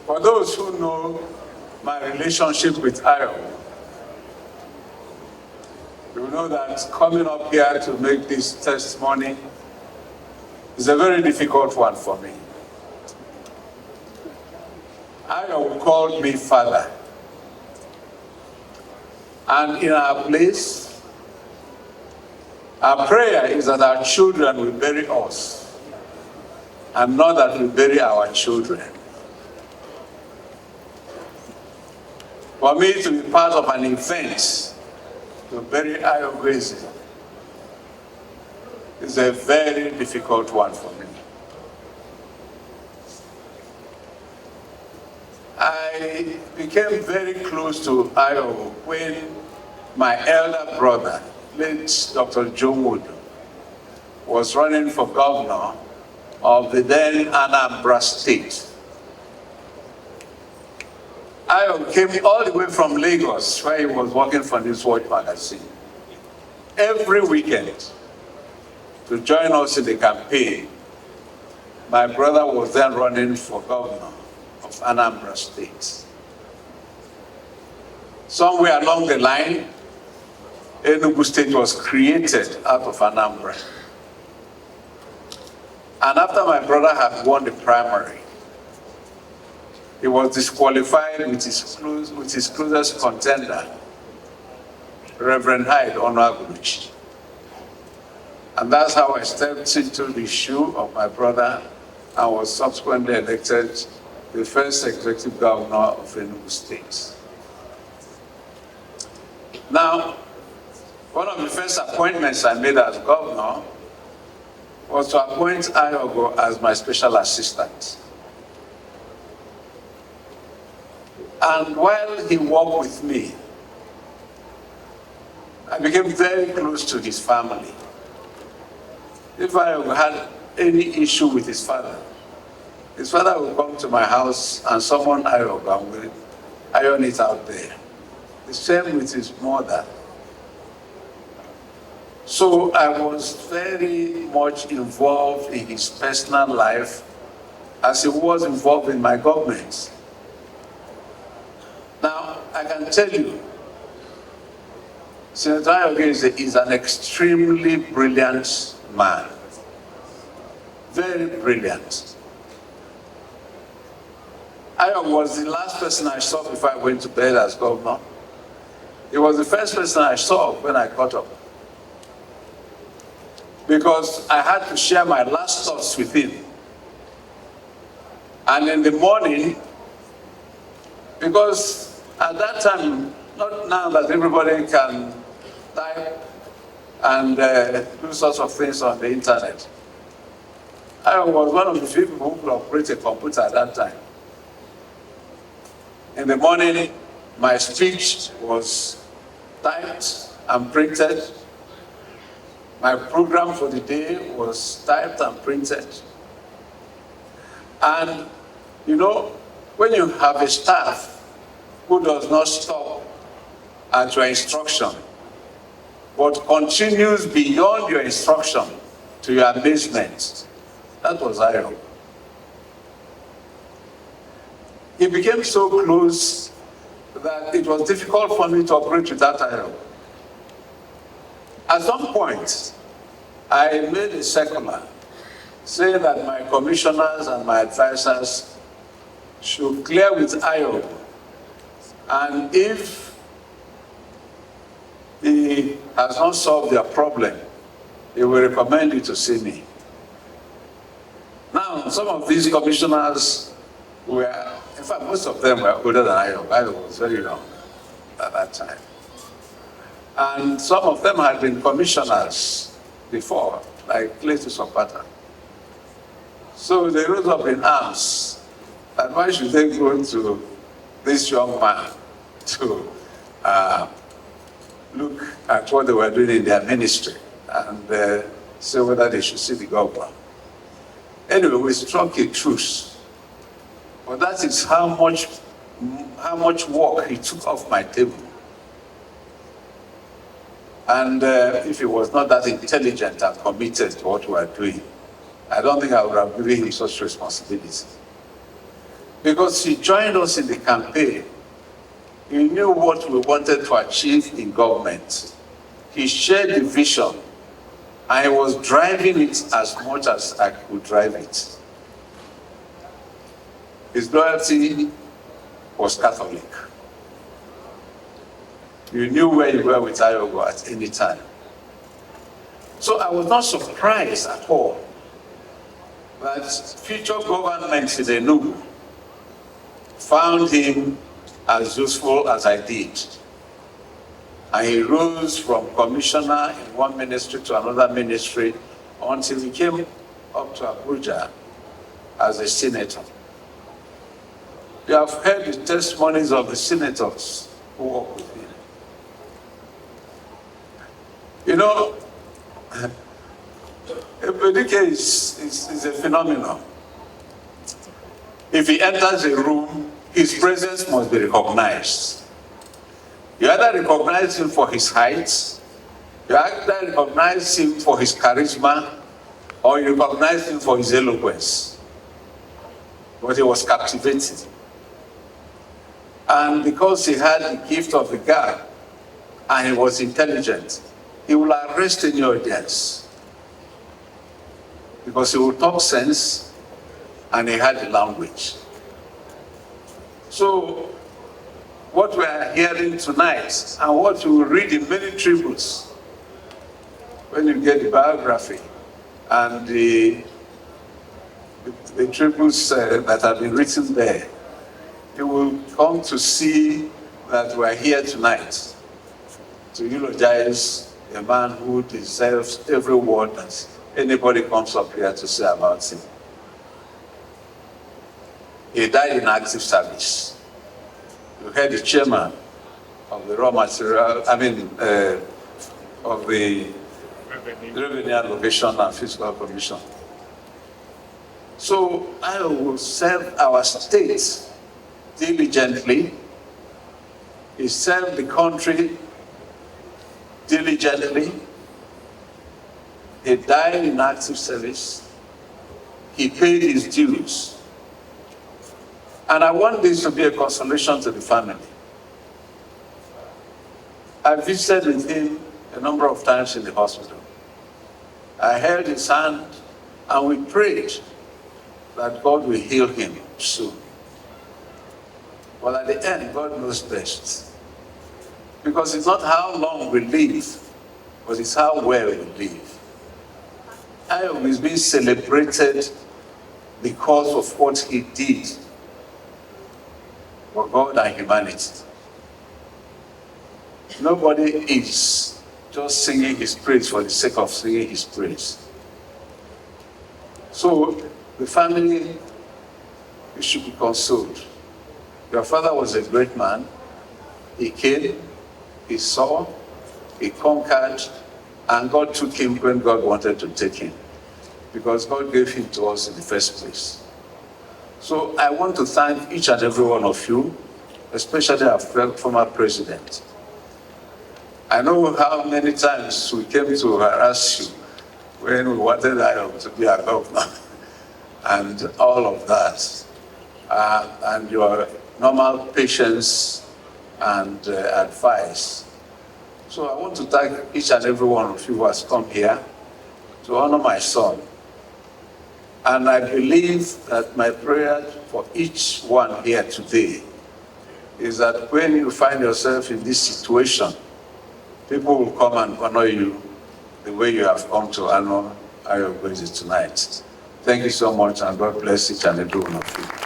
For those who know my relationship with Ayogu, you know that coming up here to make this testimony is a very difficult one for me. Ayogu called me father. And in our place, our prayer is that our children will bury us and not that we bury our children. For me to be part of an event to bury Ayogu Eze is a very difficult one for me. I became very close to Ayogu when my elder brother, late Dr. Nwodo, was running for governor of the then Anambra State. Ayogu came all the way from Lagos, where he was working for Newswatch magazine, every weekend to join us in the campaign. My brother was then running for governor of Anambra State. Somewhere along the line, Enugu State was created out of Anambra. And after my brother had won the primary, he was disqualified with his closest contender, Reverend Hyde Onuagunuchi. And that's how I stepped into the shoe of my brother and was subsequently elected the first executive governor of Enugu State. Now, one of the first appointments I made as governor was to appoint Ayogu as my special assistant. And while he worked with me, I became very close to his family. If Ayogu had any issue with his father would come to my house and summon Ayogu and we'll iron it out there. The same with his mother. So I was very much involved in his personal life as he was involved in my government. Now, I can tell you, Senator Ayogu Eze is an extremely brilliant man. Very brilliant. Ayogu was the last person I saw before I went to bed as governor. He was the first person I saw when I got up. Because I had to share my last thoughts with him. And in the morning, because at that time, not now that everybody can type and do sorts of things on the internet, I was one of the few people who could operate a computer at that time. In the morning, my speech was typed and printed. My program for the day was typed and printed. And, you know, when you have a staff who does not stop at your instruction, but continues beyond your instruction to your amazement, that was Ayogu. He became so close that it was difficult for me to operate without Ayogu. At some point, I made a circular saying that my commissioners and my advisors should clear with Ayogu, and if he has not solved their problem, he will recommend you to see me. Now, some of these commissioners were, in fact, most of them were older than Ayogu. Ayogu was very young at that time. And some of them had been commissioners before, like Cletus Opata. So they rose up in arms. And why should they go to this young man to look at what they were doing in their ministry and say whether they should see the governor? Anyway, we struck a truce. But that is how much work he took off my table. And if he was not that intelligent and committed to what we are doing, I don't think I would have given him such responsibility. because he joined us in the campaign. He knew what we wanted to achieve in government. He shared the vision, and he was driving it as much as I could drive it. His loyalty was Catholic. You knew where you were with Ayogu at any time. So I was not surprised at all that future governments in Enugu found him as useful as I did. And he rose from commissioner in one ministry to another ministry until he came up to Abuja as a senator. You have heard the testimonies of the senators who work with him. You know, Ebubedike is a phenomenon. If he enters a room, his presence must be recognized. You either recognize him for his height, you either recognize him for his charisma, or you recognize him for his eloquence. But he was captivating. And because he had the gift of the gab, and he was intelligent, he will arrest any audience. Because he will talk sense, and he had the language. So, what we are hearing tonight, and what you will read in many tributes, when you get the biography, and the tributes that have been written there, you will come to see that we are here tonight to eulogize a man who deserves every word that anybody comes up here to say about him. He died in active service. You heard the chairman of the raw material, of the Revenue Allocation and Fiscal Commission. So I will serve our state diligently. He served the country diligently. He died in active service. He paid his dues. And I want this to be a consolation to the family. I visited with him a number of times in the hospital. I held his hand and we prayed that God will heal him soon. But at the end, God knows best. Because it's not how long we live, but it's how well we live. Ayogu is being celebrated because of what he did for God and humanity. Nobody is just singing his praise for the sake of singing his praise. So the family, you should be consoled. Your father was a great man. He came, he saw, he conquered, and God took him when God wanted to take him, because God gave him to us in the first place. So I want to thank each and every one of you, especially our former president. I know how many times we came to harass you when we wanted Ayogu to be a governor and all of that. And your normal patience and advice. So I want to thank each and every one of you who has come here to honor my son. And I believe that my prayer for each one here today is that when you find yourself in this situation, people will come and honor you the way you have come to honor Ayogu Eze tonight. Thank you so much, and God bless each and every one of you.